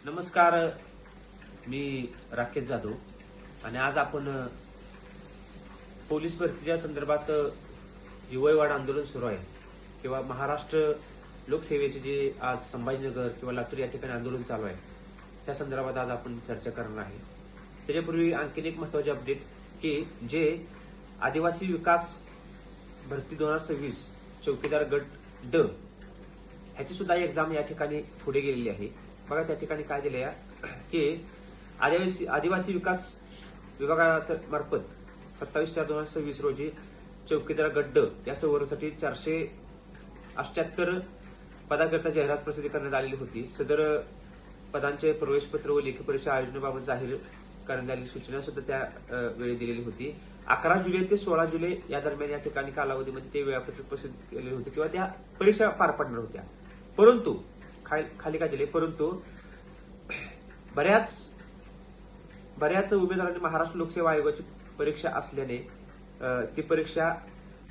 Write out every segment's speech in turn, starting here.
नमस्कार, मी राकेश जाधव आणि आज आपण पोलीस भरतीच्या संदर्भात जे वयवाढ आंदोलन सुरू आहे किंवा महाराष्ट्र लोकसेवेचे जे आज संभाजीनगर किंवा लातूर या ठिकाणी आंदोलन चालू आहे त्या संदर्भात आज आपण चर्चा करणार आहे। त्याच्यापूर्वी आणखीन एक महत्त्वाचे अपडेट की जे आदिवासी विकास भरती 2026 चौकीदार गट ड ह्याची सुद्धा एक्झाम या ठिकाणी पुढे गेलेली आहे। बघा त्या ठिकाणी काय दिले की आदिवासी विकास विभागामार्फत 27/4/2026 रोजी चौकीदार गट ड या संवर्गासाठी 478 पदाकरता जाहिरात प्रसिद्ध करण्यात आलेली होती। सदर पदांचे प्रवेशपत्र व लेखी परीक्षा आयोजनाबाबत जाहीर करण्यात आलेली सूचना सुद्धा त्या वेळी दिलेली होती। 11 जुलै ते 16 जुलै या दरम्यान या ठिकाणी कालावधीमध्ये ते वेळापत्रक प्रसिद्ध केलेले होते किंवा त्या परीक्षा पार पडणार होत्या। परंतु खाली काय दिले, परंतु बऱ्याच उमेदवारांनी महाराष्ट्र लोकसेवा आयोगाची परीक्षा असल्याने ती परीक्षा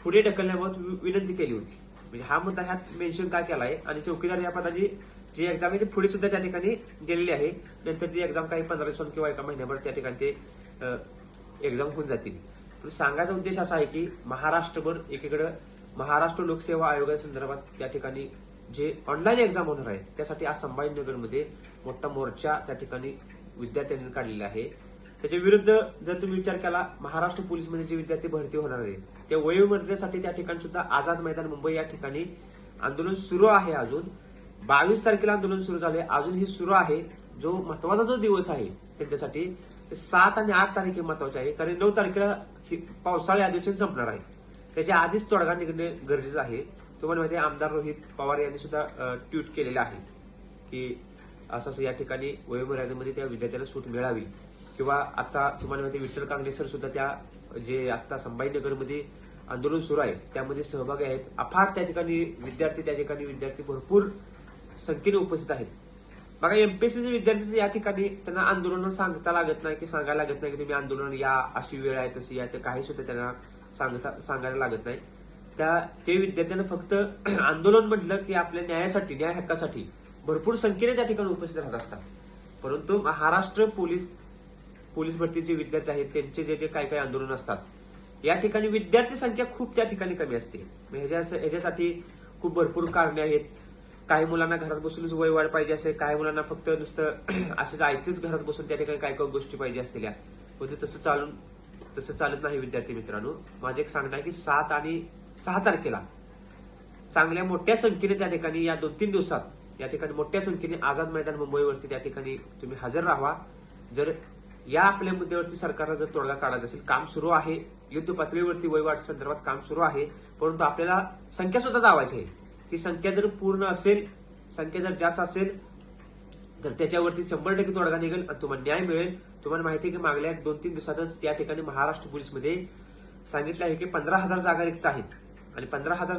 पुढे ढकलण्याबाबत विनंती केली होती। म्हणजे हा मुद्दा ह्यात मेन्शन काय केला आहे आणि चौकीदार या पदाची जी एक्झाम आहे ती पुढे सुद्धा त्या ठिकाणी गेलेली आहे। नंतर ती एक्झाम काही 15 दिवसांनी किंवा एका महिन्याभर त्या ठिकाणी ते एक्झाम होऊन जातील। पण सांगायचा उद्देश असा आहे की महाराष्ट्रभर एकीकडे महाराष्ट्र लोकसेवा आयोगासंदर्भात त्या ठिकाणी जे ऑनलाईन एक्झाम होणार आहे त्यासाठी आज संभाजीनगरमध्ये मोठा मोर्चा त्या ठिकाणी विद्यार्थ्यांनी काढलेला आहे। त्याच्या विरुद्ध जर तुम्ही विचार केला, महाराष्ट्र पोलीसमध्ये जे विद्यार्थी भरती होणार आहेत त्या वयोमर्यादेसाठी त्या ठिकाणी सुद्धा आझाद मैदान मुंबई या ठिकाणी आंदोलन सुरू आहे। अजून 22 तारखेला आंदोलन सुरू झाले, अजूनही सुरू आहे। जो महत्वाचा जो दिवस आहे त्यांच्यासाठी 7 आणि 8 तारीख हे महत्वाचे आहे, कारण 9 तारखेला पावसाळी अधिवेशन संपणार आहे। त्याच्या आधीच तोडगा निघणे गरजेचं आहे। तुम्हाला माहिती आहे, आमदार रोहित पवार यांनी सुद्धा ट्विट केलेलं आहे की असं या ठिकाणी वयोमर्यादेमध्ये त्या विद्यार्थ्याला सूट मिळावी। किंवा आता तुम्हाला माहिती आहे, विठ्ठल कांगणे सर सुद्धा त्या जे आता संभाजीनगरमध्ये आंदोलन सुरू आहे त्यामध्ये सहभागी आहेत। अफाट त्या ठिकाणी विद्यार्थी भरपूर संख्येने उपस्थित आहेत। बघा, एमपीएससीचे विद्यार्थी या ठिकाणी त्यांना आंदोलन सांगायला लागत नाही की तुम्ही आंदोलन या, अशी वेळ आहे तशी या, ते काही सुद्धा त्यांना सांगायला लागत नाही। ते विद्यार्थ्यांना फक्त आंदोलन म्हटलं की आपल्या न्यायासाठी, न्याय हक्कासाठी भरपूर संख्येने त्या ठिकाणी उपस्थित राहत असतात। परंतु महाराष्ट्र पोलीस भरतीचे विद्यार्थी आहेत त्यांचे जे काही आंदोलन असतात या ठिकाणी विद्यार्थी संख्या खूप त्या ठिकाणी कमी असते। ह्याच्यासाठी खूप भरपूर कारणे आहेत। काही मुलांना घरात बसूनच वयवाढ पाहिजे असेल, काही मुलांना फक्त नुसतं असेच आयतेच घरात बसून त्या ठिकाणी काही गोष्टी पाहिजे असलेल्या, म्हणजे तसं चालत नाही। विद्यार्थी मित्रांनो, माझं एक सांगणं आहे की 7 आणि 6 तारखेला चांगल्या मोठ्या संख्येने त्या ठिकाणी या 2-3 दिवसात या ठिकाणी मोठ्या संख्येने आझाद मैदान मुंबईवरती त्या ठिकाणी तुम्ही हजर राहा। जर या आपल्या मुद्द्यावरती सरकारला जर तोडगा काढायचा असेल, काम सुरू आहे, युद्ध पातळीवरती वयवाढ संदर्भात काम सुरू आहे, परंतु आपल्याला संख्या सुद्धा दावायची आहे। ती संख्या जर पूर्ण असेल, संख्या जर जास्त असेल तर त्याच्यावरती 100% तोडगा निघेल आणि तुम्हाला न्याय मिळेल। तुम्हाला माहिती आहे की मागल्या 2-3 दिवसातच त्या ठिकाणी महाराष्ट्र पोलीसमध्ये सांगितलं आहे की 15,000 जागा रिक्त आहेत आणि 15,000